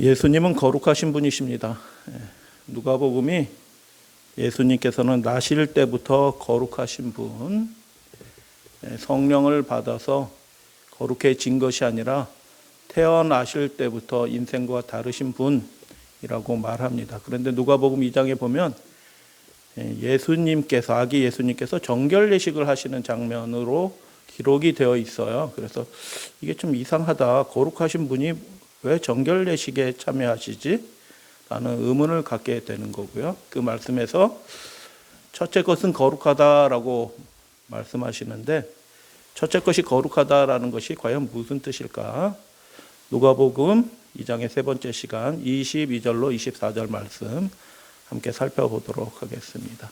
예수님은 거룩하신 분이십니다. 누가복음이 예수님께서는 나실 때부터 거룩하신 분, 성령을 받아서 거룩해진 것이 아니라 태어나실 때부터 인생과 다르신 분이라고 말합니다. 그런데 누가복음 2장에 보면 예수님께서, 아기 예수님께서 정결예식을 하시는 장면으로 기록이 되어 있어요. 그래서 이게 좀 이상하다. 거룩하신 분이 왜 정결예식에 참여하시지? 라는 의문을 갖게 되는 거고요. 그 말씀에서 첫째 것은 거룩하다라고 말씀하시는데 첫째 것이 거룩하다라는 것이 과연 무슨 뜻일까? 누가복음 2장의 세 번째 시간 22절로 24절 말씀 함께 살펴보도록 하겠습니다.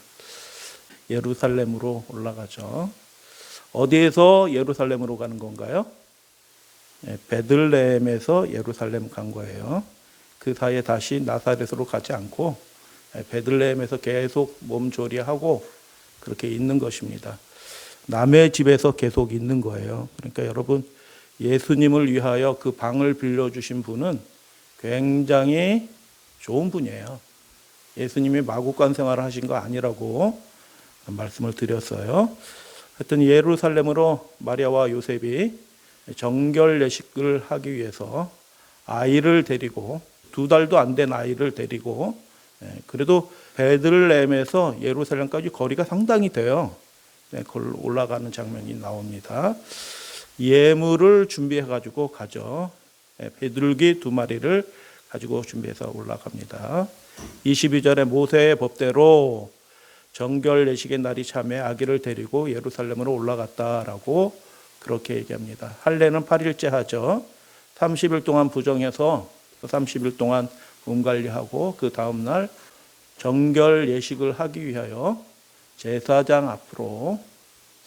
예루살렘으로 올라가죠. 어디에서 예루살렘으로 가는 건가요? 베들레헴에서 예루살렘 간 거예요. 그 사이에 다시 나사렛으로 가지 않고 베들레헴에서 계속 몸조리하고 그렇게 있는 것입니다. 남의 집에서 계속 있는 거예요. 그러니까 여러분, 예수님을 위하여 그 방을 빌려주신 분은 굉장히 좋은 분이에요. 예수님이 마구간 생활을 하신 거 아니라고 말씀을 드렸어요. 하여튼 예루살렘으로 마리아와 요셉이 정결예식을 하기 위해서 아이를 데리고 2달도 안 된 아이를 데리고 그래도 베들레헴에서 예루살렘까지 거리가 상당히 돼요. 그걸 올라가는 장면이 나옵니다. 예물을 준비해가지고 가죠. 비둘기 2마리를 가지고 준비해서 올라갑니다. 22절에 모세의 법대로 정결예식의 날이 참에 아기를 데리고 예루살렘으로 올라갔다라고 그렇게 얘기합니다. 할례는 8일째 하죠. 30일 동안 부정해서 30일 동안 몸 관리하고 그 다음날 정결예식을 하기 위하여 제사장 앞으로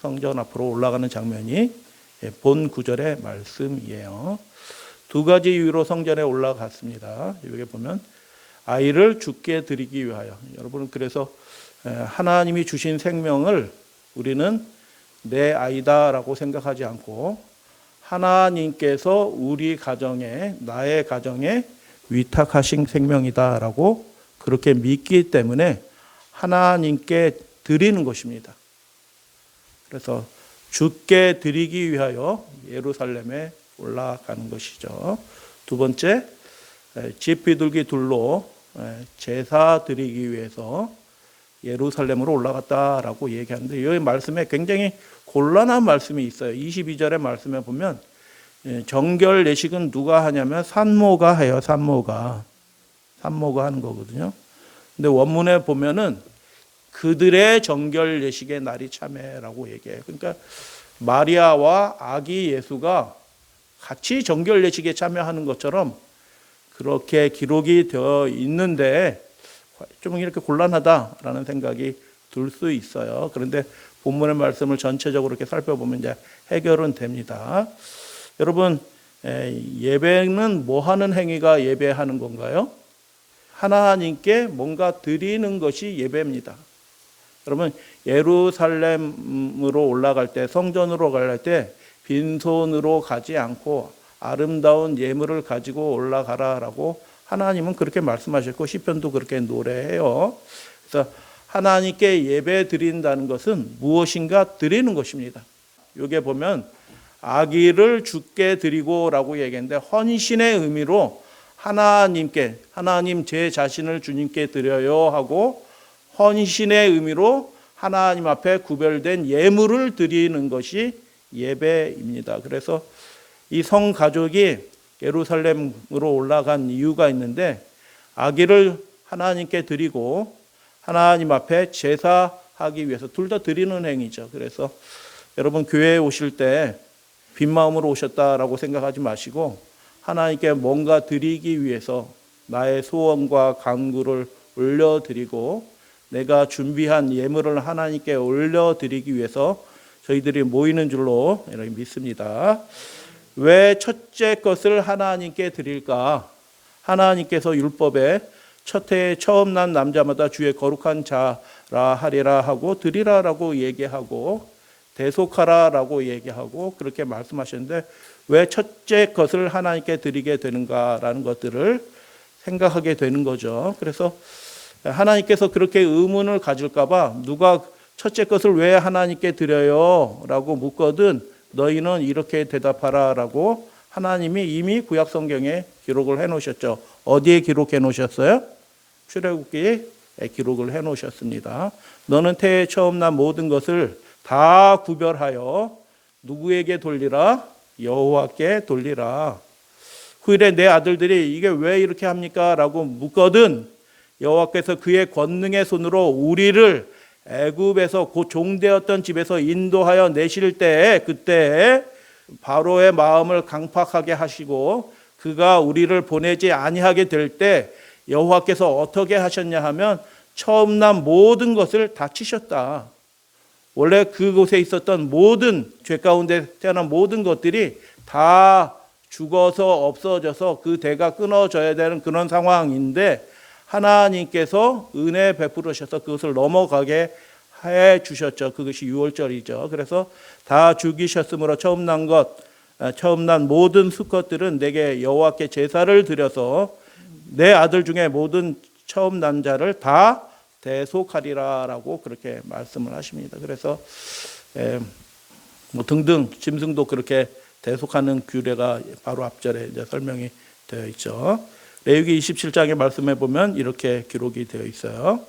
성전 앞으로 올라가는 장면이 본 구절의 말씀이에요. 2가지 이유로 성전에 올라갔습니다. 여기 보면 아이를 주께 드리기 위하여. 여러분, 그래서 하나님이 주신 생명을 우리는 내 아이다라고 생각하지 않고 하나님께서 우리 가정에, 나의 가정에 위탁하신 생명이다라고 그렇게 믿기 때문에 하나님께 드리는 것입니다. 그래서 주께 드리기 위하여 예루살렘에 올라가는 것이죠. 2번째, 집비둘기 둘로 제사 드리기 위해서 예루살렘으로 올라갔다라고 얘기하는데 이 말씀에 굉장히 곤란한 말씀이 있어요. 22절의 말씀에 보면 정결예식은 누가 하냐면 산모가 해요. 산모가 하는 거거든요. 근데 원문에 보면은 그들의 정결예식의 날이 참에라고 얘기해요. 그러니까 마리아와 아기 예수가 같이 정결예식에 참여하는 것처럼 그렇게 기록이 되어 있는데 좀 이렇게 곤란하다라는 생각이 들 수 있어요. 그런데 본문의 말씀을 전체적으로 이렇게 살펴보면 이제 해결은 됩니다. 여러분, 예배는 뭐 하는 행위가 예배하는 건가요? 하나님께 뭔가 드리는 것이 예배입니다. 여러분, 예루살렘으로 올라갈 때, 성전으로 갈 때 빈손으로 가지 않고 아름다운 예물을 가지고 올라가라라고 하나님은 그렇게 말씀하셨고 시편도 그렇게 노래해요. 그래서 하나님께 예배 드린다는 것은 무엇인가 드리는 것입니다. 여기에 보면 아기를 주께 드리고라고 얘기했는데 헌신의 의미로 하나님께, 하나님 제 자신을 주님께 드려요 하고 헌신의 의미로 하나님 앞에 구별된 예물을 드리는 것이 예배입니다. 그래서 이 성가족이 예루살렘으로 올라간 이유가 있는데 아기를 하나님께 드리고 하나님 앞에 제사하기 위해서 둘 다 드리는 행위죠. 그래서 여러분 교회에 오실 때 빈 마음으로 오셨다라고 생각하지 마시고 하나님께 뭔가 드리기 위해서 나의 소원과 간구를 올려드리고 내가 준비한 예물을 하나님께 올려드리기 위해서 저희들이 모이는 줄로 이렇게 믿습니다. 왜 첫째 것을 하나님께 드릴까? 하나님께서 율법에 첫 해에 처음 난 남자마다 주의 거룩한 자라 하리라 하고 드리라라고 얘기하고 대속하라라고 얘기하고 그렇게 말씀하셨는데 왜 첫째 것을 하나님께 드리게 되는가라는 것들을 생각하게 되는 거죠. 그래서 하나님께서 그렇게 의문을 가질까봐 누가 첫째 것을 왜 하나님께 드려요? 라고 묻거든 너희는 이렇게 대답하라 라고 하나님이 이미 구약 성경에 기록을 해 놓으셨죠. 어디에 기록해 놓으셨어요? 출애굽기에 기록을 해 놓으셨습니다. 너는 태에 처음 난 모든 것을 다 구별하여 누구에게 돌리라? 여호와께 돌리라. 후일에 내 아들들이 이게 왜 이렇게 합니까? 라고 묻거든 여호와께서 그의 권능의 손으로 우리를 애굽에서 곧 종되었던 집에서 인도하여 내실 때에 그때 바로의 마음을 강팍하게 하시고 그가 우리를 보내지 아니하게 될 때 여호와께서 어떻게 하셨냐 하면 처음 난 모든 것을 다 치셨다. 원래 그곳에 있었던 모든 죄 가운데 태어난 모든 것들이 다 죽어서 없어져서 그 대가 끊어져야 되는 그런 상황인데 하나님께서 은혜 베풀으셔서 그것을 넘어가게 해 주셨죠. 그것이 유월절이죠. 그래서 다 죽이셨으므로 처음 난 모든 수컷들은 내게 여호와께 제사를 드려서 내 아들 중에 모든 처음 난 자를 다 대속하리라라고 그렇게 말씀을 하십니다. 그래서 뭐 등등 짐승도 그렇게 대속하는 규례가 바로 앞절에 이제 설명이 되어 있죠. 레위기 27장의 말씀에 보면 이렇게 기록이 되어 있어요.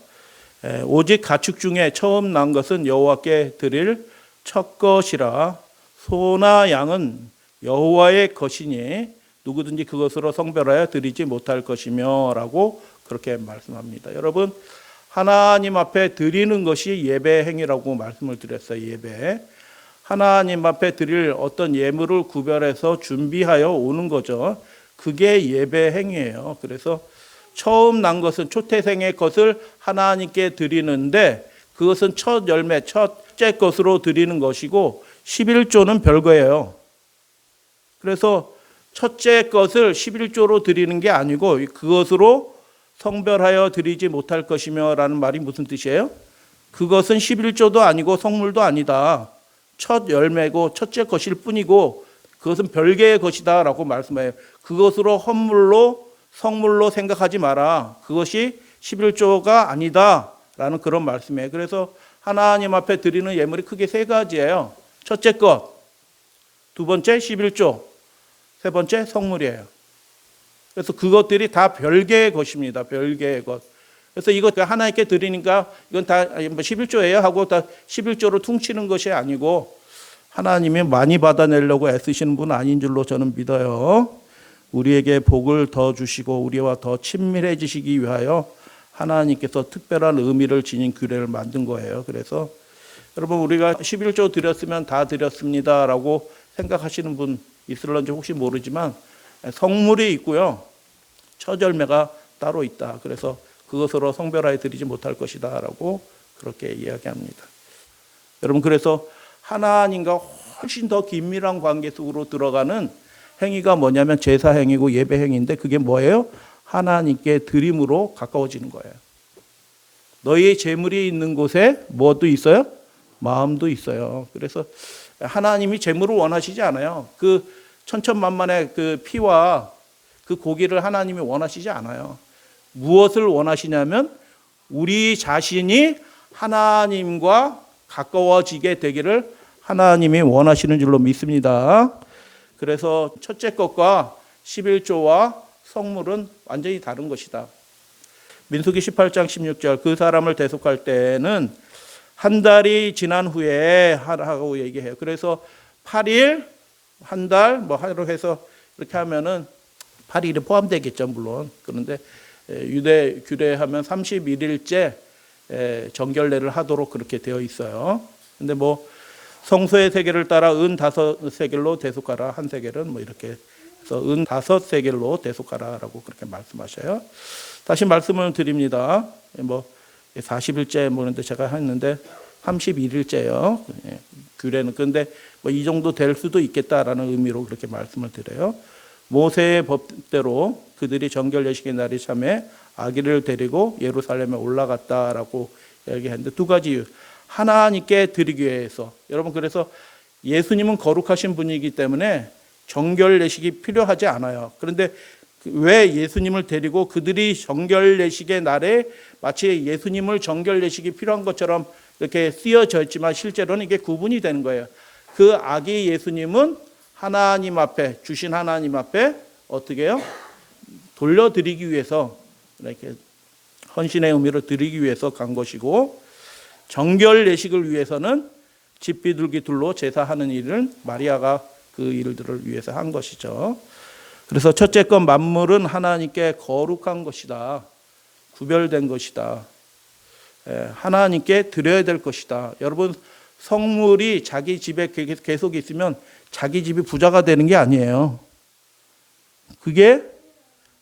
오직 가축 중에 처음 난 것은 여호와께 드릴 첫 것이라 소나 양은 여호와의 것이니 누구든지 그것으로 성별하여 드리지 못할 것이며 라고 그렇게 말씀합니다. 여러분 하나님 앞에 드리는 것이 예배 행위라고 말씀을 드렸어요. 예배. 하나님 앞에 드릴 어떤 예물을 구별해서 준비하여 오는 거죠. 그게 예배 행위예요. 그래서 처음 난 것은 초태생의 것을 하나님께 드리는데 그것은 첫 열매, 첫째 것으로 드리는 것이고 11조는 별거예요. 그래서 첫째 것을 11조로 드리는 게 아니고 그것으로 성별하여 드리지 못할 것이며 라는 말이 무슨 뜻이에요? 그것은 11조도 아니고 성물도 아니다. 첫 열매고 첫째 것일 뿐이고 그것은 별개의 것이다 라고 말씀해요. 그것으로 헌물로 성물로 생각하지 마라. 그것이 11조가 아니다 라는 그런 말씀이에요. 그래서 하나님 앞에 드리는 예물이 크게 세 가지예요. 첫째 것, 두 번째 11조, 세 번째 성물이에요. 그래서 그것들이 다 별개의 것입니다. 별개의 것. 그래서 이거 하나님께 드리니까 이건 다 11조예요 하고 다 11조로 퉁치는 것이 아니고 하나님이 많이 받아내려고 애쓰시는 분 아닌 줄로 저는 믿어요. 우리에게 복을 더 주시고 우리와 더 친밀해지시기 위하여 하나님께서 특별한 의미를 지닌 규례를 만든 거예요. 그래서 여러분 우리가 11조 드렸으면 다 드렸습니다라고 생각하시는 분 있을런지 혹시 모르지만 성물이 있고요. 첫 열매가 따로 있다. 그래서 그것으로 성별하여 드리지 못할 것이다 라고 그렇게 이야기합니다. 여러분 그래서 하나님과 훨씬 더 긴밀한 관계 속으로 들어가는 행위가 뭐냐면 제사 행위고 예배 행위인데 그게 뭐예요? 하나님께 드림으로 가까워지는 거예요. 너희의 재물이 있는 곳에 뭐도 있어요? 마음도 있어요. 그래서 하나님이 재물을 원하시지 않아요. 그 천천만만의 그 피와 그 고기를 하나님이 원하시지 않아요. 무엇을 원하시냐면 우리 자신이 하나님과 가까워지게 되기를 하나님이 원하시는 줄로 믿습니다. 그래서 첫째 것과 11조와 성물은 완전히 다른 것이다. 민수기 18장 16절 그 사람을 대속할 때는 한 달이 지난 후에 하라고 얘기해요. 그래서 8일, 한 달, 뭐 하루 해서 이렇게 하면은 8일이 포함되겠죠, 물론. 그런데 유대 규례하면 31일째 정결례를 하도록 그렇게 되어 있어요. 근데 뭐 성소의 세겔을 따라 은 5세겔로 대속하라. 한 세겔은 뭐 이렇게 해서 은 5세겔로 대속하라라고 그렇게 말씀하셔요. 다시 말씀을 드립니다. 뭐 40일째 뭐는데 제가 했는데 31일째요. 규례는 근데 뭐 이 정도 될 수도 있겠다라는 의미로 그렇게 말씀을 드려요. 모세의 법대로 그들이 정결예식의 날이 참에 아기를 데리고 예루살렘에 올라갔다라고 얘기했는데 두 가지 이유. 하나님께 드리기 위해서. 여러분 그래서 예수님은 거룩하신 분이기 때문에 정결예식이 필요하지 않아요. 그런데 왜 예수님을 데리고 그들이 정결 예식의 날에 마치 예수님을 정결 예식이 필요한 것처럼 이렇게 쓰여져 있지만 실제로는 이게 구분이 되는 거예요. 그 아기 예수님은 하나님 앞에, 주신 하나님 앞에 어떻게 해요? 돌려드리기 위해서, 이렇게 헌신의 의미를 드리기 위해서 간 것이고, 정결 예식을 위해서는 집 비둘기 둘로 제사하는 일을 마리아가 그 일들을 위해서 한 것이죠. 그래서 첫째 건 만물은 하나님께 거룩한 것이다. 구별된 것이다. 하나님께 드려야 될 것이다. 여러분, 성물이 자기 집에 계속 있으면 자기 집이 부자가 되는 게 아니에요. 그게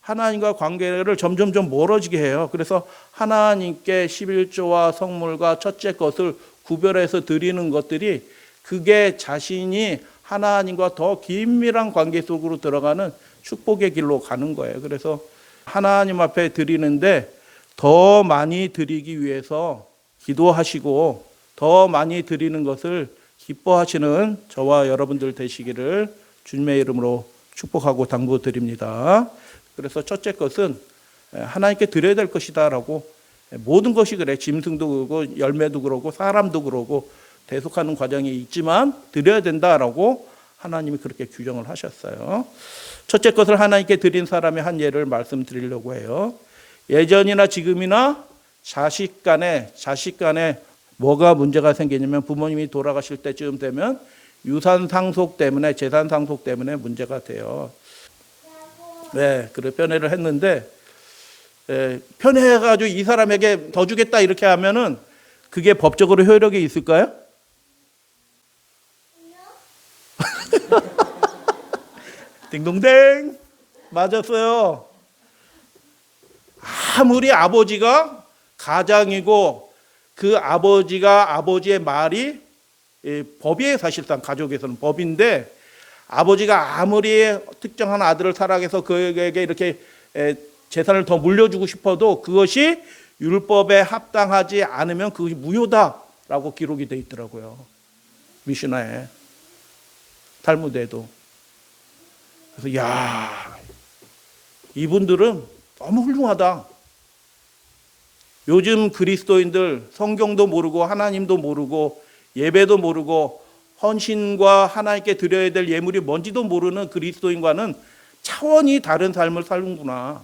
하나님과 관계를 점점점 멀어지게 해요. 그래서 하나님께 11조와 성물과 첫째 것을 구별해서 드리는 것들이 그게 자신이 하나님과 더 긴밀한 관계 속으로 들어가는 축복의 길로 가는 거예요. 그래서 하나님 앞에 드리는데 더 많이 드리기 위해서 기도하시고 더 많이 드리는 것을 기뻐하시는 저와 여러분들 되시기를 주님의 이름으로 축복하고 당부드립니다. 그래서 첫째 것은 하나님께 드려야 될 것이다 라고, 모든 것이 그래. 짐승도 그러고 열매도 그러고 사람도 그러고 대속하는 과정이 있지만 드려야 된다라고 하나님이 그렇게 규정을 하셨어요. 첫째 것을 하나님께 드린 사람의 한 예를 말씀드리려고 해요. 예전이나 지금이나 자식 간에 뭐가 문제가 생기냐면 부모님이 돌아가실 때쯤 되면 유산 상속 때문에, 재산 상속 때문에 문제가 돼요. 네, 그래 편애를 했는데 편애해가지고 이 사람에게 더 주겠다 이렇게 하면은 그게 법적으로 효력이 있을까요? 딩동댕 맞았어요. 아무리 아버지가 가장이고 그 아버지의 말이 법이에요. 사실상 가족에서는 법인데, 아버지가 아무리 특정한 아들을 사랑해서 그에게 이렇게 재산을 더 물려주고 싶어도 그것이 율법에 합당하지 않으면 그것이 무효다라고 기록이 되어 있더라고요. 미시나에, 탈무드에도. 그래서 야, 이분들은 너무 훌륭하다. 요즘 그리스도인들 성경도 모르고 하나님도 모르고 예배도 모르고 헌신과 하나님께 드려야 될 예물이 뭔지도 모르는 그리스도인과는 차원이 다른 삶을 사는구나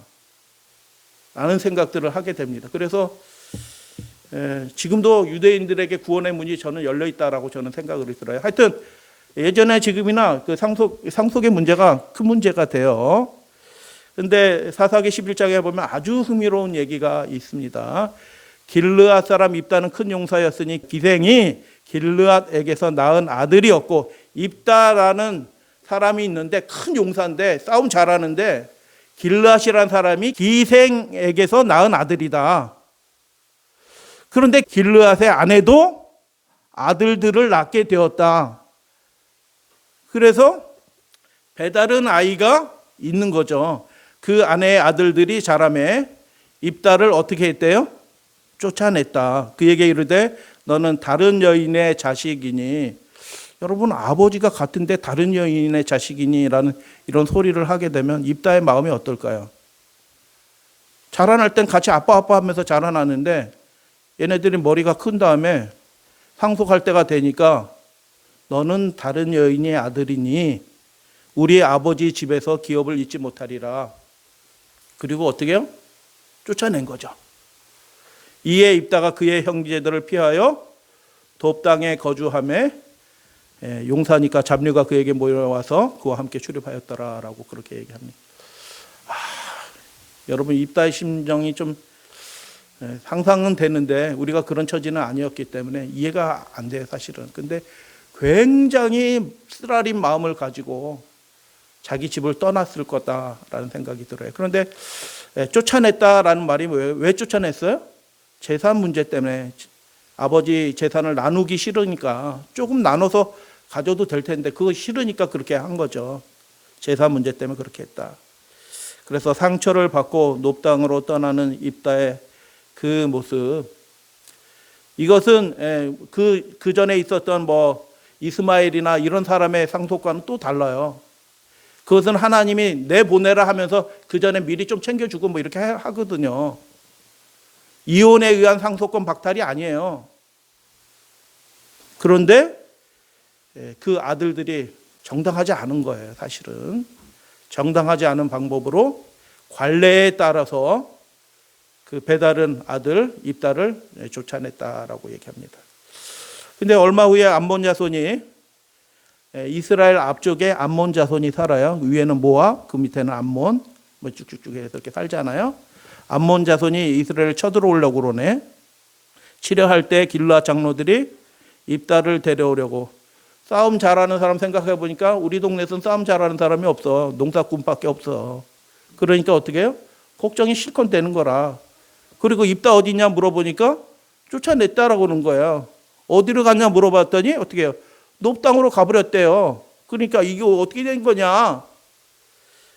라는 생각들을 하게 됩니다. 그래서 지금도 유대인들에게 구원의 문이 저는 열려 있다라고 저는 생각을 들어요. 하여튼 예전에 지금이나 그 상속의 문제가 큰 문제가 돼요. 그런데 사사기 11장에 보면 아주 흥미로운 얘기가 있습니다. 길르앗 사람 입다는 큰 용사였으니 기생이 길르앗에게서 낳은 아들이었고, 입다라는 사람이 있는데 큰 용사인데 싸움 잘하는데 길르앗이라는 사람이 기생에게서 낳은 아들이다. 그런데 길르앗의 아내도 아들들을 낳게 되었다. 그래서 배다른 아이가 있는 거죠. 그 아내의 아들들이 자라매 입다를 어떻게 했대요? 쫓아냈다. 그에게 이르되 너는 다른 여인의 자식이니. 여러분, 아버지가 같은데 다른 여인의 자식이니라는 이런 소리를 하게 되면 입다의 마음이 어떨까요? 자라날 땐 같이 아빠 하면서 자라나는데 얘네들이 머리가 큰 다음에 상속할 때가 되니까 너는 다른 여인의 아들이니 우리 아버지 집에서 기업을 잊지 못하리라. 그리고 어떻게 해요? 쫓아낸 거죠. 이에 입다가 그의 형제들을 피하여 돕 땅에 거주하며 용사니까 잡류가 그에게 모여와서 그와 함께 출입하였더라라고 그렇게 얘기합니다. 여러분, 입다의 심정이 좀 상상은 되는데 우리가 그런 처지는 아니었기 때문에 이해가 안 돼요, 사실은. 근데 굉장히 쓰라린 마음을 가지고 자기 집을 떠났을 거다라는 생각이 들어요. 그런데 쫓아냈다라는 말이 왜 쫓아냈어요? 재산 문제 때문에. 아버지 재산을 나누기 싫으니까 조금 나눠서 가져도 될 텐데 그거 싫으니까 그렇게 한 거죠. 재산 문제 때문에 그렇게 했다. 그래서 상처를 받고 높당으로 떠나는 입다의 그 모습, 이것은 그 전에 있었던 이스마엘이나 이런 사람의 상속과는 또 달라요. 그것은 하나님이 내보내라 하면서 그 전에 미리 좀 챙겨주고 뭐 이렇게 하거든요. 이혼에 의한 상속권 박탈이 아니에요. 그런데 그 아들들이 정당하지 않은 거예요, 사실은. 정당하지 않은 방법으로 관례에 따라서 그 배다른 아들 입다를 쫓아냈다라고 얘기합니다. 근데 얼마 후에 암몬 자손이, 이스라엘 앞쪽에 암몬 자손이 살아요. 위에는 모압, 그 밑에는 암몬, 뭐 쭉쭉쭉 해서 이렇게 살잖아요. 암몬 자손이 이스라엘을 쳐들어오려고 그러네. 치려할 때 길르앗 장로들이 입다를 데려오려고. 싸움 잘하는 사람 생각해 보니까 우리 동네에서는 싸움 잘하는 사람이 없어. 농사꾼밖에 없어. 그러니까 어떻게 해요? 걱정이 실컷 되는 거라. 그리고 입다 어디냐 물어보니까 쫓아냈다라고 하는 거예요. 어디로 갔냐 물어봤더니 어떻게 해요? 높당으로 가버렸대요. 그러니까 이게 어떻게 된 거냐?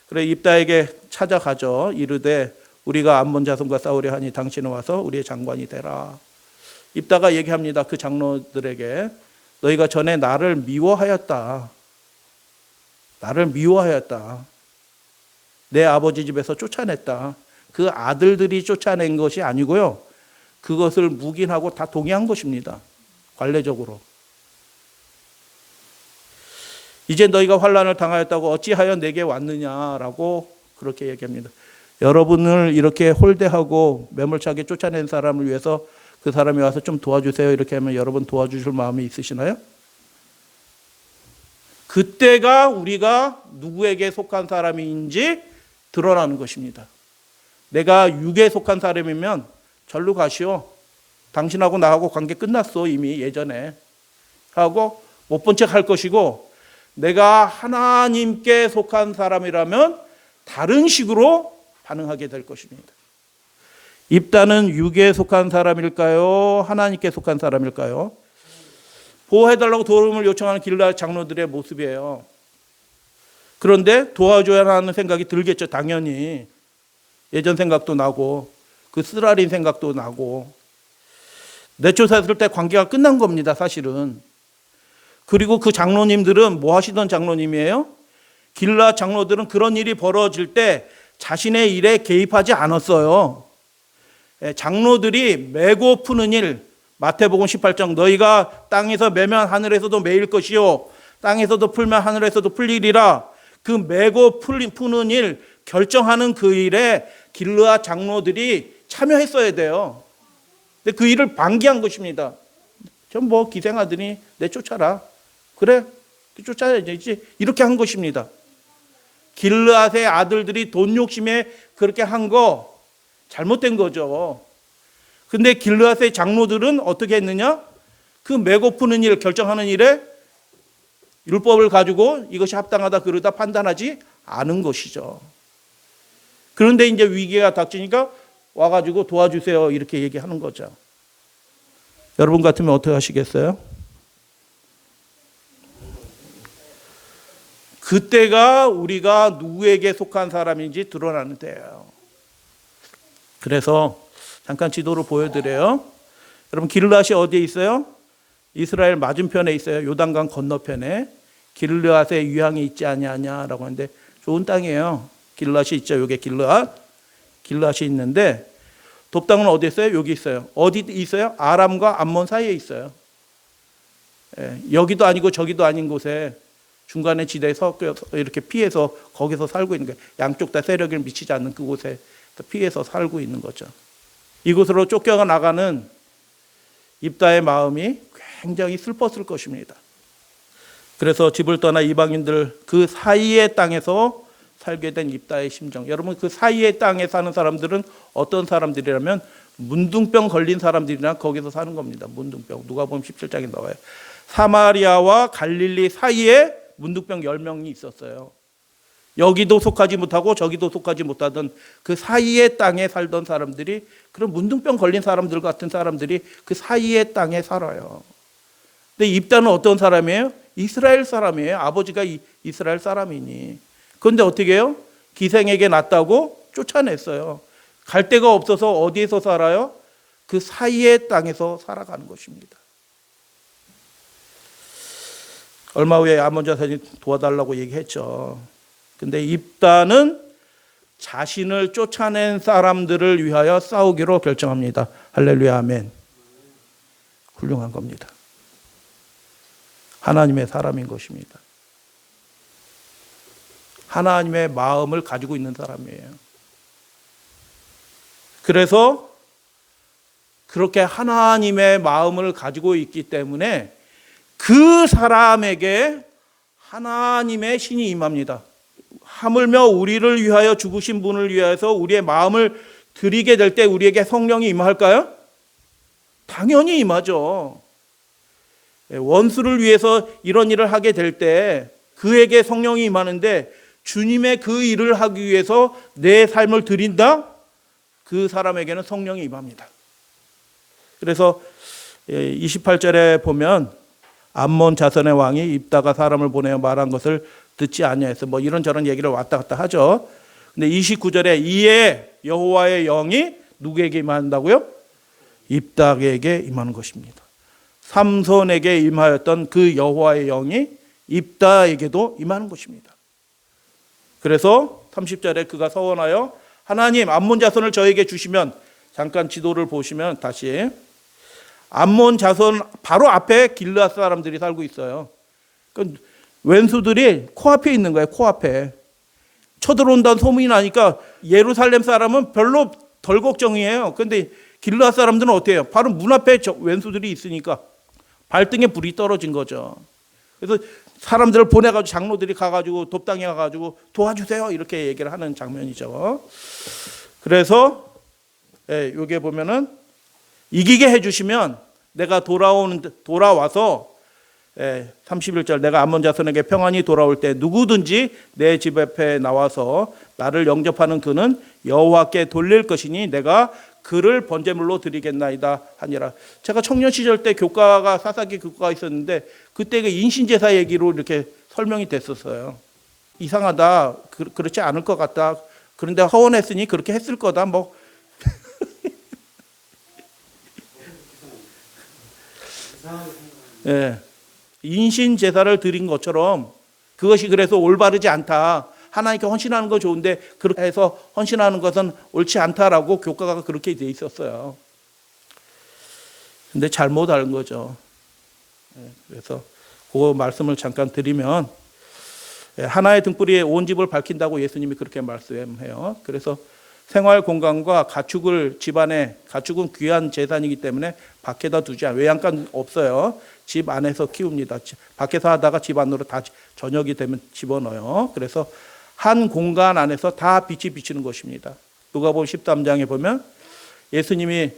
그래 입다에게 찾아가죠. 이르되 우리가 암몬 자손과 싸우려 하니 당신은 와서 우리의 장관이 되라. 입다가 얘기합니다. 그 장로들에게 너희가 전에 나를 미워하였다. 나를 미워하였다. 내 아버지 집에서 쫓아냈다. 그 아들들이 쫓아낸 것이 아니고요. 그것을 묵인하고 다 동의한 것입니다. 관례적으로. 이제 너희가 환난을 당하였다고 어찌하여 내게 왔느냐라고 그렇게 얘기합니다. 여러분을 이렇게 홀대하고 매몰차게 쫓아낸 사람을 위해서 그 사람이 와서 좀 도와주세요. 이렇게 하면 여러분 도와주실 마음이 있으시나요? 그때가 우리가 누구에게 속한 사람인지 드러나는 것입니다. 내가 육에 속한 사람이면 절로 가시오. 당신하고 나하고 관계 끝났어. 이미 예전에. 하고 못 본 척 할 것이고, 내가 하나님께 속한 사람이라면 다른 식으로 반응하게 될 것입니다. 입다는 육에 속한 사람일까요? 하나님께 속한 사람일까요? 보호해달라고 도움을 요청하는 길르앗 장로들의 모습이에요. 그런데 도와줘야 하는 생각이 들겠죠. 당연히. 예전 생각도 나고 그 쓰라린 생각도 나고. 내쫓았을 때 관계가 끝난 겁니다. 사실은. 그리고 그 장로님들은 뭐 하시던 장로님이에요? 길르앗 장로들은 그런 일이 벌어질 때 자신의 일에 개입하지 않았어요. 장로들이 메고 푸는 일, 마태복음 18장 너희가 땅에서 매면 하늘에서도 매일 것이요 땅에서도 풀면 하늘에서도 풀리리라. 그 메고 푸는 일, 결정하는 그 일에 길르앗 장로들이 참여했어야 돼요. 근데 그 일을 방기한 것입니다. 전 뭐 기생하더니 내쫓아라. 그래, 쫓아야지. 이렇게 한 것입니다. 길르앗의 아들들이 돈 욕심에 그렇게 한 거 잘못된 거죠. 근데 길르앗의 장로들은 어떻게 했느냐? 그 메고 푸는 일, 결정하는 일에 율법을 가지고 이것이 합당하다 그러다 판단하지 않은 것이죠. 그런데 이제 위기가 닥치니까 와가지고 도와주세요. 이렇게 얘기하는 거죠. 여러분 같으면 어떻게 하시겠어요? 그때가 우리가 누구에게 속한 사람인지 드러나는 때예요. 그래서 잠깐 지도를 보여드려요. 여러분 길르앗이 어디에 있어요? 이스라엘 맞은편에 있어요. 요단강 건너편에. 길르앗에 유향이 있지 아니하냐라고 하는데 좋은 땅이에요. 길르앗이 있죠. 여기 길르앗이 있는데 돕당은 어디 있어요? 여기 있어요. 어디 있어요? 아람과 암몬 사이에 있어요. 여기도 아니고 저기도 아닌 곳에 중간에 지대에 이렇게 피해서 거기서 살고 있는 거예요. 양쪽 다 세력을 미치지 않는 그곳에 피해서 살고 있는 거죠. 이곳으로 쫓겨가 나가는 입다의 마음이 굉장히 슬펐을 것입니다. 그래서 집을 떠나 이방인들 그 사이의 땅에서 살게 된 입다의 심정. 여러분 그 사이의 땅에 사는 사람들은 어떤 사람들이라면 문둥병 걸린 사람들이나 거기서 사는 겁니다. 문둥병. 누가복음 17장에 나와요. 사마리아와 갈릴리 사이에 문둥병 10명이 있었어요. 여기도 속하지 못하고 저기도 속하지 못하던 그 사이의 땅에 살던 사람들이 그런 문둥병 걸린 사람들 같은 사람들이 그 사이의 땅에 살아요. 근데 입다는 어떤 사람이에요? 이스라엘 사람이에요. 아버지가 이스라엘 사람이니. 그런데 어떻게 해요? 기생에게 낳았다고 쫓아냈어요. 갈 데가 없어서 어디에서 살아요? 그 사이의 땅에서 살아가는 것입니다. 얼마 후에 암몬 자손이 도와달라고 얘기했죠. 근데 입다는 자신을 쫓아낸 사람들을 위하여 싸우기로 결정합니다. 할렐루야, 아멘. 훌륭한 겁니다. 하나님의 사람인 것입니다. 하나님의 마음을 가지고 있는 사람이에요. 그래서 그렇게 하나님의 마음을 가지고 있기 때문에 그 사람에게 하나님의 신이 임합니다. 하물며 우리를 위하여 죽으신 분을 위하여서 우리의 마음을 드리게 될 때 우리에게 성령이 임할까요? 당연히 임하죠. 원수를 위해서 이런 일을 하게 될 때 그에게 성령이 임하는데 주님의 그 일을 하기 위해서 내 삶을 드린다? 그 사람에게는 성령이 임합니다. 그래서 28절에 보면 암몬 자손의 왕이 입다가 사람을 보내어 말한 것을 듣지 아니하여서 뭐 이런저런 얘기를 왔다 갔다 하죠. 근데 29절에 이에 여호와의 영이 누구에게 임한다고요? 입다에게 임하는 것입니다. 삼손에게 임하였던 그 여호와의 영이 입다에게도 임하는 것입니다. 그래서 30절에 그가 서원하여 하나님 암몬 자손을 저에게 주시면, 잠깐 지도를 보시면 다시 암몬 자손 바로 앞에 길르앗 사람들이 살고 있어요. 그러니까 왼수들이 코앞에 있는 거예요. 코앞에. 쳐들어온다는 소문이 나니까 예루살렘 사람은 별로 덜 걱정이에요. 그런데 길르앗 사람들은 어때요? 바로 문 앞에 왼수들이 있으니까 발등에 불이 떨어진 거죠. 그래서 사람들을 보내가지고 장로들이 가가지고 돕당에 가가지고 도와주세요 이렇게 얘기를 하는 장면이죠. 그래서 여기에 보면은 이기게 해주시면 내가 돌아와서 31절 내가 암몬 자손에게 평안히 돌아올 때 누구든지 내 집 앞에 나와서 나를 영접하는 그는 여호와께 돌릴 것이니 내가 그를 번제물로 드리겠나이다 하니라. 제가 청년 시절 때 교과가 사사기 교과가 있었는데 그때 그 인신제사 얘기로 이렇게 설명이 됐었어요. 이상하다. 그렇지 않을 것 같다. 그런데 허원했으니 그렇게 했을 거다. 뭐 예. 인신 제사를 드린 것처럼 그것이 그래서 올바르지 않다. 하나님께 헌신하는 거 좋은데 그렇게 해서 헌신하는 것은 옳지 않다라고 교과가 그렇게 돼 있었어요. 근데 잘못 알은 거죠. 그래서 그 말씀을 잠깐 드리면 하나의 등불이 온 집을 밝힌다고 예수님이 그렇게 말씀해요. 그래서 생활 공간과 가축을 집안에, 가축은 귀한 재산이기 때문에 밖에다 두지 않아요. 외양간 없어요. 집 안에서 키웁니다. 밖에서 하다가 집 안으로 다 저녁이 되면 집어넣어요. 그래서 한 공간 안에서 다 빛이 비치는 것입니다. 누가복음 13장에 보면 예수님이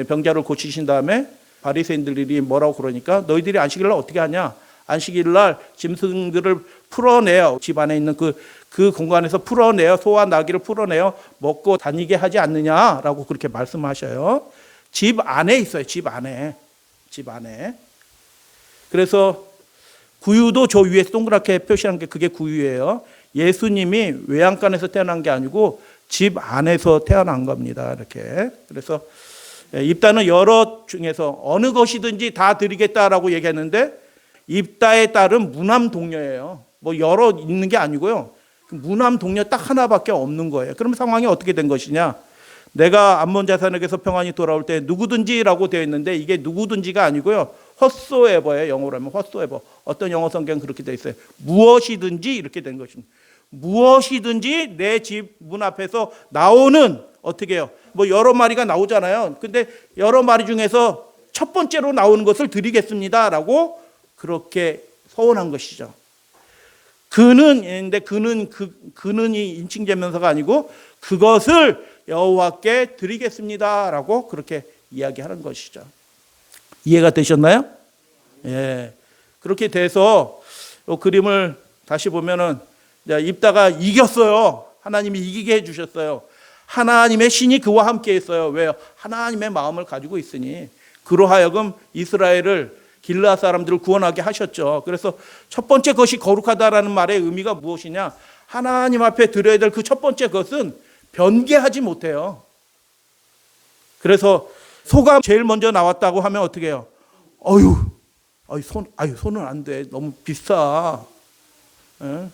병자를 고치신 다음에 바리새인들이 뭐라고 그러니까 너희들이 안식일날 어떻게 하냐? 안식일날 짐승들을 풀어내어 집 안에 있는 그 공간에서 풀어내어 소와 나귀를 풀어내어 먹고 다니게 하지 않느냐라고 그렇게 말씀하셔요. 집 안에 있어요. 집 안에. 그래서 구유도 저 위에 동그랗게 표시한 게 그게 구유예요. 예수님이 외양간에서 태어난 게 아니고 집 안에서 태어난 겁니다. 이렇게. 그래서 입다는 여러 중에서 어느 것이든지 다 드리겠다라고 얘기했는데 입다의 딸은 무남 동녀예요. 뭐 여러 있는 게 아니고요. 무남 동녀 딱 하나밖에 없는 거예요. 그럼 상황이 어떻게 된 것이냐? 내가 암몬 자손에게서 평안히 돌아올 때 누구든지라고 되어 있는데 이게 누구든지가 아니고요. whatsoever예요. 영어로 하면 whatsoever. 어떤 영어 성경은 그렇게 되어 있어요. 무엇이든지 이렇게 된 것입니다. 무엇이든지 내 집 문 앞에서 나오는 어떻게 해요? 뭐 여러 마리가 나오잖아요. 근데 여러 마리 중에서 첫 번째로 나오는 것을 드리겠습니다라고 그렇게 서원한 것이죠. 그는인데 그는이 인칭제명사가 아니고 그것을 여호와께 드리겠습니다라고 그렇게 이야기하는 것이죠. 이해가 되셨나요? 예. 그렇게 돼서 이 그림을 다시 보면은 입다가 이겼어요. 하나님이 이기게 해주셨어요. 하나님의 신이 그와 함께 있어요. 왜요? 하나님의 마음을 가지고 있으니 그로 하여금 이스라엘을 길르앗 사람들을 구원하게 하셨죠. 그래서 첫 번째 것이 거룩하다라는 말의 의미가 무엇이냐? 하나님 앞에 드려야 될 그 첫 번째 것은 변개하지 못해요. 그래서 소가 제일 먼저 나왔다고 하면 어떻게 해요? 손은 안 돼. 너무 비싸. 예?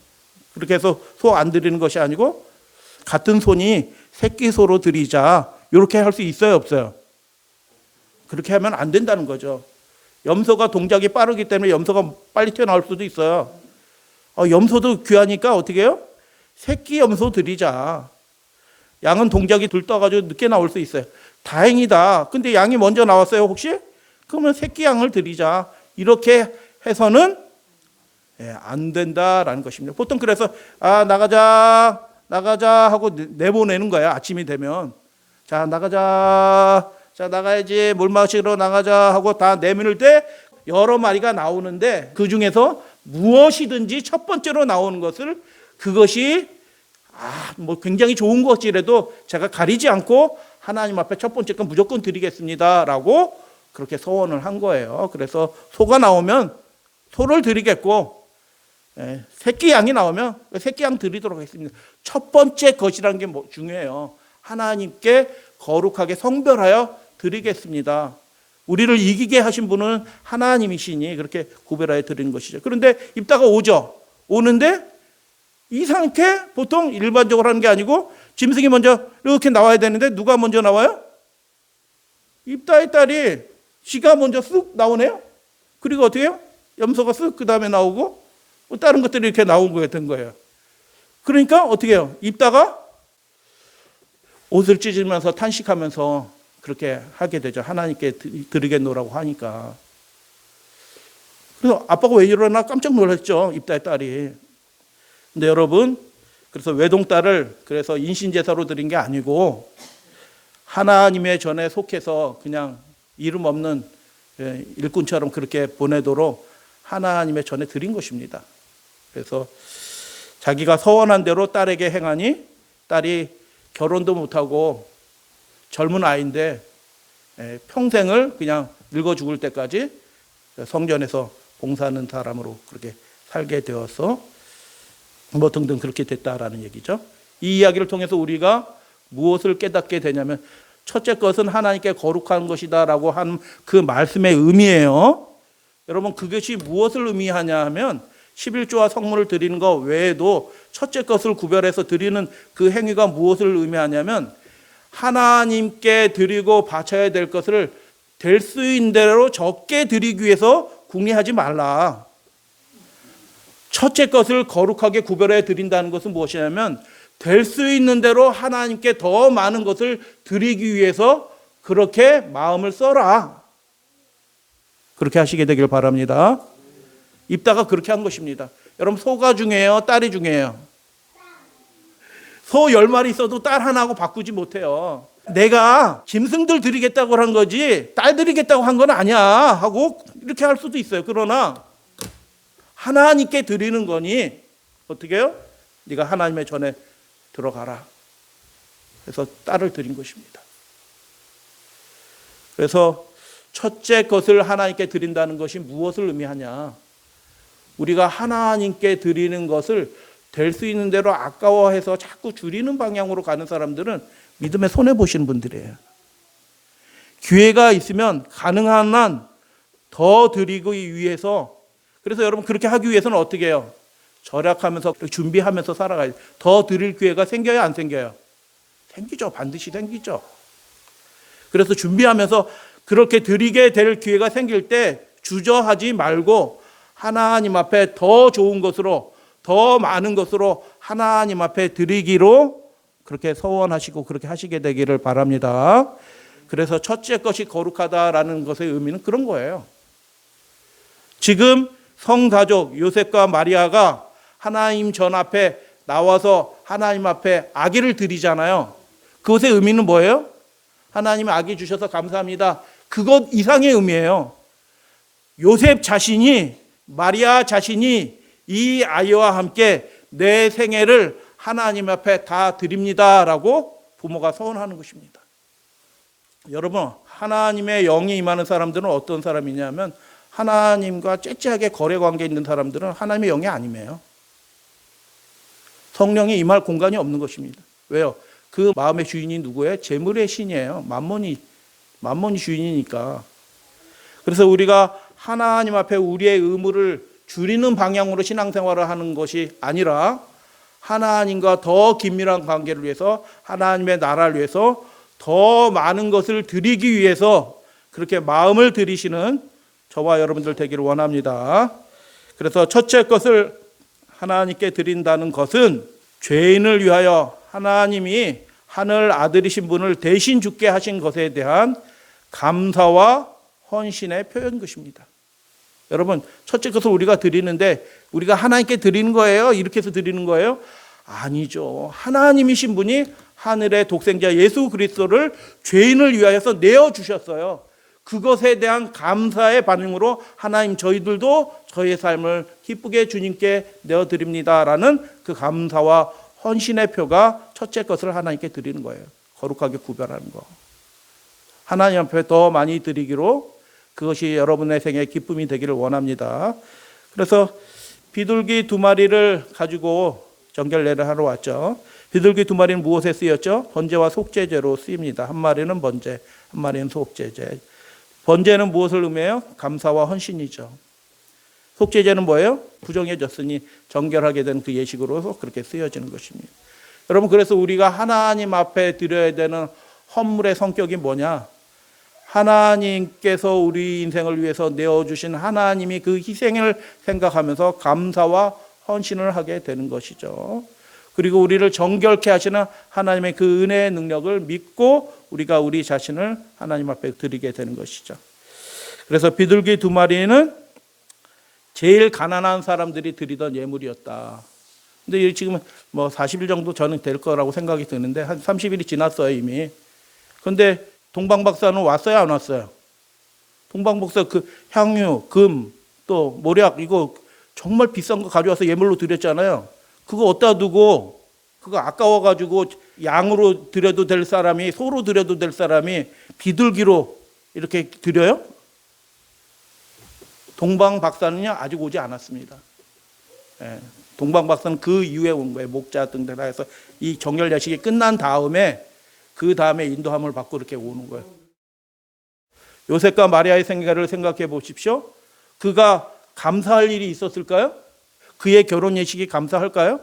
그렇게 해서 소 안 드리는 것이 아니고 같은 손이 새끼 소로 드리자. 이렇게 할 수 있어요, 없어요? 그렇게 하면 안 된다는 거죠. 염소가 동작이 빠르기 때문에 염소가 빨리 튀어나올 수도 있어요. 염소도 귀하니까 어떻게 해요? 새끼 염소 드리자. 양은 동작이 들떠가지고 늦게 나올 수 있어요. 다행이다. 근데 양이 먼저 나왔어요, 혹시? 그러면 새끼 양을 드리자. 이렇게 해서는 안 된다라는 것입니다. 보통 그래서 나가자 하고 내보내는 거야. 아침이 되면 자 나가자, 자 나가야지, 물 마시러 나가자 하고 다 내밀을 때 여러 마리가 나오는데 그 중에서 무엇이든지 첫 번째로 나오는 것을 그것이 뭐 굉장히 좋은 것이라도 제가 가리지 않고 하나님 앞에 첫 번째 건 무조건 드리겠습니다라고 그렇게 서원을 한 거예요. 그래서 소가 나오면 소를 드리겠고 새끼 양이 나오면 새끼 양 드리도록 하겠습니다. 첫 번째 것이라는 게 중요해요. 하나님께 거룩하게 성별하여 드리겠습니다. 우리를 이기게 하신 분은 하나님이시니 그렇게 구별하여 드리는 것이죠. 그런데 입다가 오는데 이상하게 보통 일반적으로 하는 게 아니고 짐승이 먼저 이렇게 나와야 되는데 누가 먼저 나와요? 입다의 딸이 지가 먼저 쑥 나오네요. 그리고 어떻게 해요? 염소가 쑥 그 다음에 나오고 다른 것들이 이렇게 나온 거가 된 거예요. 그러니까 어떻게 해요? 입다가 옷을 찢으면서 탄식하면서 그렇게 하게 되죠. 하나님께 드리겠노라고 하니까. 그래서 아빠가 왜 이러나 깜짝 놀랐죠. 입다의 딸이. 근데 여러분, 그래서 외동딸을 그래서 인신제사로 드린 게 아니고 하나님의 전에 속해서 그냥 이름 없는 일꾼처럼 그렇게 보내도록 하나님의 전에 드린 것입니다. 그래서 자기가 서원한 대로 딸에게 행하니 딸이 결혼도 못하고 젊은 아이인데 평생을 그냥 늙어 죽을 때까지 성전에서 봉사하는 사람으로 그렇게 살게 되어서 뭐 등등 그렇게 됐다라는 얘기죠. 이 이야기를 통해서 우리가 무엇을 깨닫게 되냐면 첫째 것은 하나님께 거룩한 것이다라고 한 그 말씀의 의미예요. 여러분 그것이 무엇을 의미하냐 하면 11조와 성물을 드리는 것 외에도 첫째 것을 구별해서 드리는 그 행위가 무엇을 의미하냐면 하나님께 드리고 바쳐야 될 것을 될 수 있는 대로 적게 드리기 위해서 궁리하지 말라. 첫째 것을 거룩하게 구별해 드린다는 것은 무엇이냐면 될 수 있는 대로 하나님께 더 많은 것을 드리기 위해서 그렇게 마음을 써라. 그렇게 하시게 되길 바랍니다. 입다가 그렇게 한 것입니다. 여러분 소가 중요해요? 딸이 중요해요? 소 10마리 있어도 딸 하나하고 바꾸지 못해요. 내가 짐승들 드리겠다고 한 거지 딸 드리겠다고 한 건 아니야 하고 이렇게 할 수도 있어요. 그러나 하나님께 드리는 거니 어떻게 해요? 네가 하나님의 전에 들어가라. 그래서 딸을 드린 것입니다. 그래서 첫째 것을 하나님께 드린다는 것이 무엇을 의미하냐? 우리가 하나님께 드리는 것을 될 수 있는 대로 아까워해서 자꾸 줄이는 방향으로 가는 사람들은 믿음에 손해보시는 분들이에요. 기회가 있으면 가능한 한 더 드리기 위해서, 그래서 여러분 그렇게 하기 위해서는 어떻게 해요? 절약하면서 준비하면서 살아가야 돼요. 더 드릴 기회가 생겨요, 안 생겨요? 생기죠. 반드시 생기죠. 그래서 준비하면서 그렇게 드리게 될 기회가 생길 때 주저하지 말고 하나님 앞에 더 좋은 것으로, 더 많은 것으로 하나님 앞에 드리기로 그렇게 서원하시고 그렇게 하시게 되기를 바랍니다. 그래서 첫째 것이 거룩하다라는 것의 의미는 그런 거예요. 지금 성가족 요셉과 마리아가 하나님 전 앞에 나와서 하나님 앞에 아기를 드리잖아요. 그것의 의미는 뭐예요? 하나님 아기 주셔서 감사합니다. 그것 이상의 의미예요. 요셉 자신이, 마리아 자신이 이 아이와 함께 내 생애를 하나님 앞에 다 드립니다라고 부모가 서원하는 것입니다. 여러분, 하나님의 영이 임하는 사람들은 어떤 사람이냐면 하나님과 째째하게 거래관계 있는 사람들은 하나님의 영이 아니에요. 성령이 임할 공간이 없는 것입니다. 왜요? 그 마음의 주인이 누구예요? 재물의 신이에요. 만몬이 주인이니까. 그래서 우리가 하나님 앞에 우리의 의무를 줄이는 방향으로 신앙생활을 하는 것이 아니라 하나님과 더 긴밀한 관계를 위해서, 하나님의 나라를 위해서 더 많은 것을 드리기 위해서 그렇게 마음을 들이시는 저와 여러분들 되기를 원합니다. 그래서 첫째 것을 하나님께 드린다는 것은 죄인을 위하여 하나님이 하늘 아들이신 분을 대신 죽게 하신 것에 대한 감사와 헌신의 표현 것입니다. 여러분, 첫째 것을 우리가 드리는데 우리가 하나님께 드리는 거예요? 이렇게 해서 드리는 거예요? 아니죠. 하나님이신 분이 하늘의 독생자 예수 그리스도를 죄인을 위하여서 내어주셨어요. 그것에 대한 감사의 반응으로 하나님, 저희들도 저희의 삶을 기쁘게 주님께 내어드립니다라는 그 감사와 헌신의 표가 첫째 것을 하나님께 드리는 거예요. 거룩하게 구별하는 거. 하나님 앞에 더 많이 드리기로, 그것이 여러분의 생에 기쁨이 되기를 원합니다. 그래서 비둘기 2마리를 가지고 정결례를 하러 왔죠. 비둘기 2마리는 무엇에 쓰였죠? 번제와 속죄제로 쓰입니다. 한 마리는 번제, 한 마리는 속죄제. 번제는 무엇을 의미해요? 감사와 헌신이죠. 속죄제는 뭐예요? 부정해졌으니 정결하게 된 그 예식으로 그렇게 쓰여지는 것입니다. 여러분, 그래서 우리가 하나님 앞에 드려야 되는 헌물의 성격이 뭐냐? 하나님께서 우리 인생을 위해서 내어주신 하나님이 그 희생을 생각하면서 감사와 헌신을 하게 되는 것이죠. 그리고 우리를 정결케 하시는 하나님의 그 은혜의 능력을 믿고 우리가 우리 자신을 하나님 앞에 드리게 되는 것이죠. 그래서 비둘기 2마리는 제일 가난한 사람들이 드리던 예물이었다. 근데 지금 40일 정도 저는 될 거라고 생각이 드는데 한 30일이 지났어요, 이미. 근데 동방박사는 왔어요, 안 왔어요? 동방박사 그 향유, 금, 또 모략, 이거 정말 비싼 거 가져와서 예물로 드렸잖아요. 그거 어디다 두고, 그거 아까워가지고 양으로 드려도 될 사람이, 소로 드려도 될 사람이 비둘기로 이렇게 드려요? 동방박사는요, 아직 오지 않았습니다. 예, 동방박사는 그 이후에 온 거예요. 목자 등등 다 해서 이 정결 예식이 끝난 다음에, 그 다음에 인도함을 받고 이렇게 오는 거예요. 요셉과 마리아의 생애를 생각해 보십시오. 그가 감사할 일이 있었을까요? 그의 결혼 예식이 감사할까요?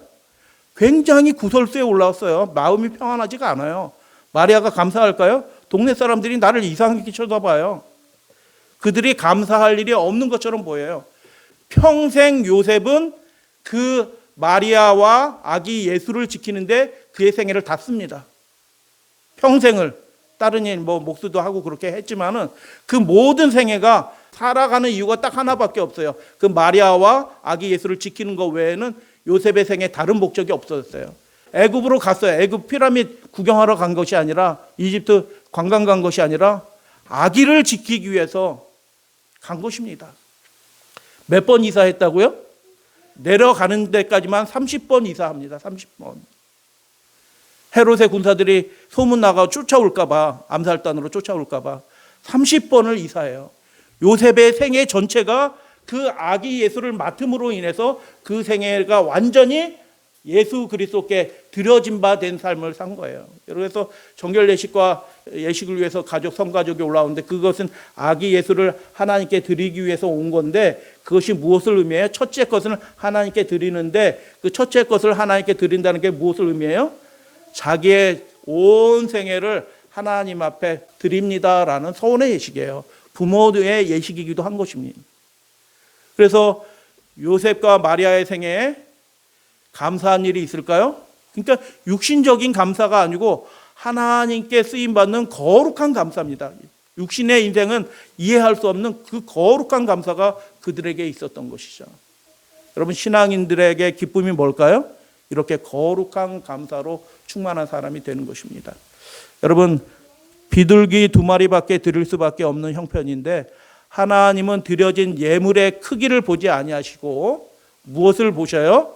굉장히 구설수에 올라왔어요. 마음이 평안하지가 않아요. 마리아가 감사할까요? 동네 사람들이 나를 이상하게 쳐다봐요. 그들이 감사할 일이 없는 것처럼 보여요. 평생 요셉은 그 마리아와 아기 예수를 지키는데 그의 생애를 다 씁니다. 평생을. 다른 일, 목수도 하고 그렇게 했지만은 그 모든 생애가 살아가는 이유가 딱 하나밖에 없어요. 그 마리아와 아기 예수를 지키는 것 외에는 요셉의 생에 다른 목적이 없어졌어요. 애굽으로 갔어요. 애굽 피라미드 구경하러 간 것이 아니라, 이집트 관광 간 것이 아니라 아기를 지키기 위해서 간 것입니다. 몇 번 이사했다고요? 내려가는 데까지만 30번 이사합니다. 30번. 헤롯의 군사들이 소문 나가 쫓아올까 봐, 암살단으로 쫓아올까 봐 30번을 이사해요. 요셉의 생애 전체가 그 아기 예수를 맡음으로 인해서 그 생애가 완전히 예수 그리스도께 드려진 바 된 삶을 산 거예요. 그래서 정결 예식과 예식을 위해서 성가족이 올라오는데, 그것은 아기 예수를 하나님께 드리기 위해서 온 건데, 그것이 무엇을 의미해요? 첫째 것을 하나님께 드리는데, 그 첫째 것을 하나님께 드린다는 게 무엇을 의미해요? 자기의 온 생애를 하나님 앞에 드립니다라는 서원의 예식이에요. 부모의 예식이기도 한 것입니다. 그래서 요셉과 마리아의 생애에 감사한 일이 있을까요? 그러니까 육신적인 감사가 아니고 하나님께 쓰임받는 거룩한 감사입니다. 육신의 인생은 이해할 수 없는 그 거룩한 감사가 그들에게 있었던 것이죠. 여러분, 신앙인들에게 기쁨이 뭘까요? 이렇게 거룩한 감사로 충만한 사람이 되는 것입니다. 여러분, 비둘기 2마리밖에 드릴 수밖에 없는 형편인데, 하나님은 드려진 예물의 크기를 보지 아니하시고 무엇을 보셔요?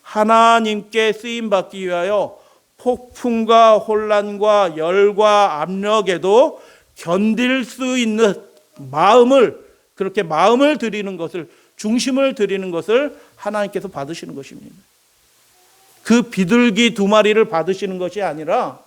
하나님께 쓰임받기 위하여 폭풍과 혼란과 열과 압력에도 견딜 수 있는 마음을, 그렇게 마음을 드리는 것을, 중심을 드리는 것을 하나님께서 받으시는 것입니다. 그 비둘기 2마리를 받으시는 것이 아니라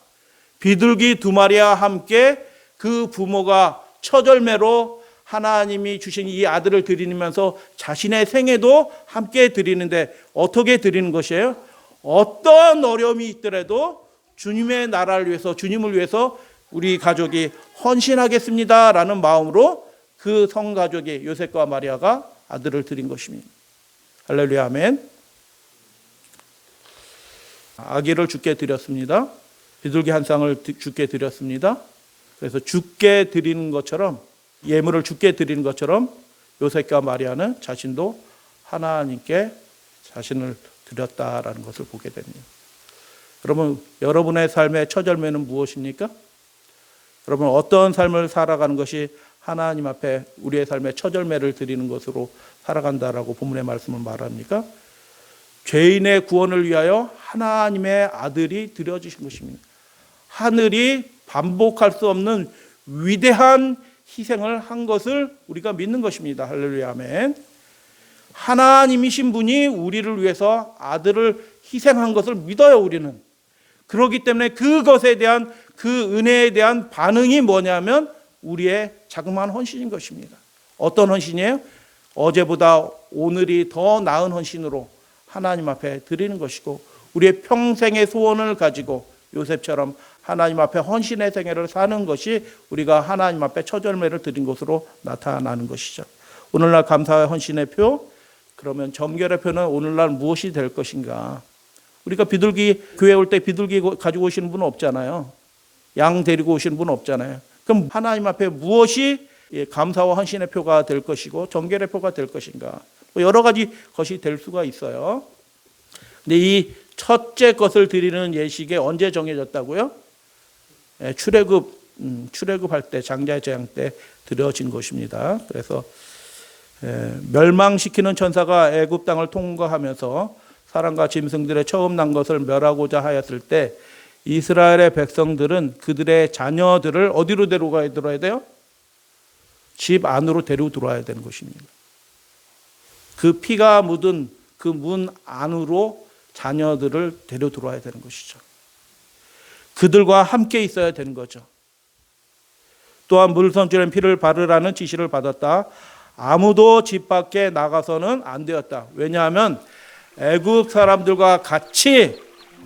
비둘기 2마리와 함께 그 부모가 처절매로 하나님이 주신 이 아들을 드리면서 자신의 생애도 함께 드리는데, 어떻게 드리는 것이에요? 어떤 어려움이 있더라도 주님의 나라를 위해서, 주님을 위해서 우리 가족이 헌신하겠습니다라는 마음으로 그 성가족이 요셉과 마리아가 아들을 드린 것입니다. 할렐루야, 아멘. 아기를 주께 드렸습니다. 비둘기 한 쌍을 주께 드렸습니다. 그래서 주께 드리는 것처럼, 예물을 주께 드리는 것처럼 요셉과 마리아는 자신도 하나님께 자신을 드렸다라는 것을 보게 됩니다. 그러면 여러분의 삶의 첫 열매는 무엇입니까? 여러분 어떤 삶을 살아가는 것이 하나님 앞에 우리의 삶의 첫 열매를 드리는 것으로 살아간다라고 본문의 말씀을 말합니까? 죄인의 구원을 위하여 하나님의 아들이 드려주신 것입니다. 하늘이 반복할 수 없는 위대한 희생을 한 것을 우리가 믿는 것입니다. 할렐루야, 아멘. 하나님이신 분이 우리를 위해서 아들을 희생한 것을 믿어요, 우리는. 그렇기 때문에 그것에 대한, 그 은혜에 대한 반응이 뭐냐면 우리의 자그마한 헌신인 것입니다. 어떤 헌신이에요? 어제보다 오늘이 더 나은 헌신으로 하나님 앞에 드리는 것이고, 우리의 평생의 소원을 가지고 요셉처럼 하나님 앞에 헌신의 생애를 사는 것이 우리가 하나님 앞에 첫 열매를 드린 것으로 나타나는 것이죠. 오늘날 감사와 헌신의 표, 그러면 점결의 표는 오늘날 무엇이 될 것인가? 우리가 비둘기, 교회 올 때 비둘기 가지고 오시는 분은 없잖아요. 양 데리고 오시는 분은 없잖아요. 그럼 하나님 앞에 무엇이 감사와 헌신의 표가 될 것이고 정결의 표가 될 것인가? 여러 가지 것이 될 수가 있어요. 근데 이 첫째 것을 드리는 예식이 언제 정해졌다고요? 출애굽할 때, 장자의 재앙 때 드려진 것입니다. 그래서 멸망시키는 천사가 애굽 땅을 통과하면서 사람과 짐승들의 처음 난 것을 멸하고자 하였을 때 이스라엘의 백성들은 그들의 자녀들을 어디로 데려가야 돼요? 집 안으로 데리고 들어와야 되는 것입니다. 그 피가 묻은 그 문 안으로 자녀들을 데려 들어와야 되는 것이죠. 그들과 함께 있어야 되는 거죠. 또한 물성줄엔 피를 바르라는 지시를 받았다. 아무도 집 밖에 나가서는 안 되었다. 왜냐하면 애굽 사람들과 같이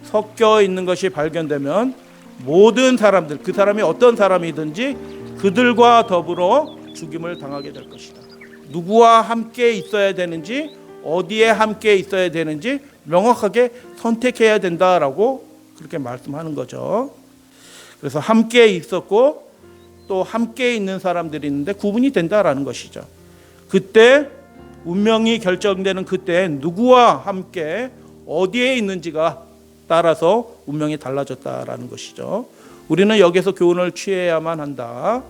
섞여 있는 것이 발견되면 모든 사람들, 그 사람이 어떤 사람이든지 그들과 더불어 죽임을 당하게 될 것이다. 누구와 함께 있어야 되는지, 어디에 함께 있어야 되는지 명확하게 선택해야 된다라고 그렇게 말씀하는 거죠. 그래서 함께 있었고 또 함께 있는 사람들이 있는데 구분이 된다라는 것이죠. 그때 운명이 결정되는 그때 누구와 함께 어디에 있는지가 따라서 운명이 달라졌다라는 것이죠. 우리는 여기서 교훈을 취해야만 한다.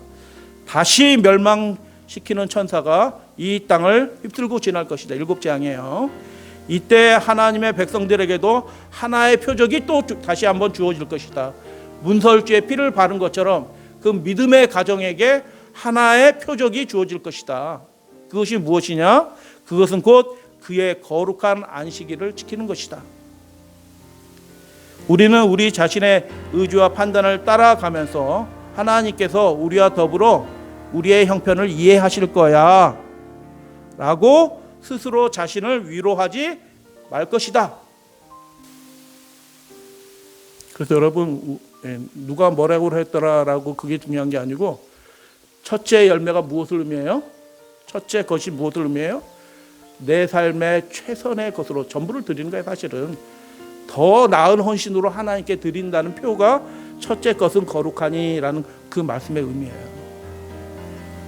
다시 멸망시키는 천사가 이 땅을 휩쓸고 지날 것이다. 7 재앙이에요. 이때 하나님의 백성들에게도 하나의 표적이 또 다시 한번 주어질 것이다. 문설주에 피를 바른 것처럼 그 믿음의 가정에게 하나의 표적이 주어질 것이다. 그것이 무엇이냐? 그것은 곧 그의 거룩한 안식일을 지키는 것이다. 우리는 우리 자신의 의지와 판단을 따라가면서 하나님께서 우리와 더불어 우리의 형편을 이해하실 거야 라고 스스로 자신을 위로하지 말 것이다. 그래서 여러분, 누가 뭐라고 했더라라고 그게 중요한 게 아니고 첫째 열매가 무엇을 의미해요? 첫째 것이 무엇을 의미해요? 내 삶의 최선의 것으로 전부를 드리는 거예요. 사실은 더 나은 헌신으로 하나님께 드린다는 표가 첫째 것은 거룩하니라는 그 말씀의 의미예요.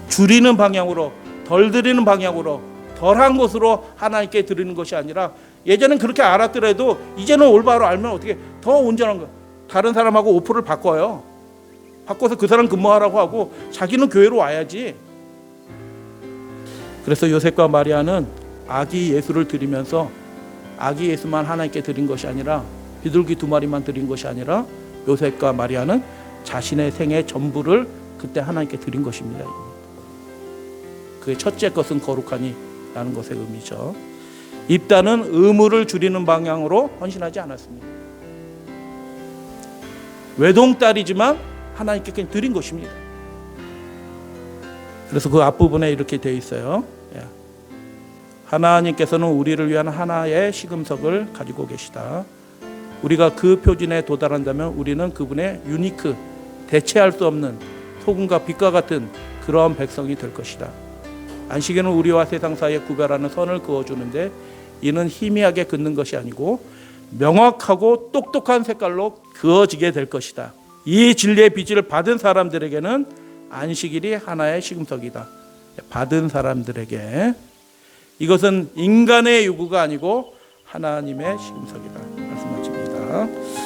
줄이는 방향으로, 덜 드리는 방향으로, 덜한 것으로 하나님께 드리는 것이 아니라, 예전엔 그렇게 알았더라도 이제는 올바로 알면 어떻게 더 온전한 거, 다른 사람하고 오프를 바꿔요. 바꿔서 그 사람 근무하라고 하고 자기는 교회로 와야지. 그래서 요셉과 마리아는 아기 예수를 드리면서 아기 예수만 하나님께 드린 것이 아니라, 비둘기 2마리만 드린 것이 아니라 요셉과 마리아는 자신의 생애 전부를 그때 하나님께 드린 것입니다. 그의 첫째 것은 거룩하니 라는 것의 의미죠. 입다는 의무를 줄이는 방향으로 헌신하지 않았습니다. 외동딸이지만 하나님께 그냥 드린 것입니다. 그래서 그 앞부분에 이렇게 되어 있어요. 하나님께서는 우리를 위한 하나의 시금석을 가지고 계시다. 우리가 그 표준에 도달한다면 우리는 그분의 유니크, 대체할 수 없는 소금과 빛과 같은 그러한 백성이 될 것이다. 안식일은 우리와 세상 사이에 구별하는 선을 그어주는데 이는 희미하게 긋는 것이 아니고 명확하고 똑똑한 색깔로 그어지게 될 것이다. 이 진리의 빛을 받은 사람들에게는 안식일이 하나의 시금석이다. 받은 사람들에게 이것은 인간의 요구가 아니고 하나님의 시금석이다. 말씀 마칩니다.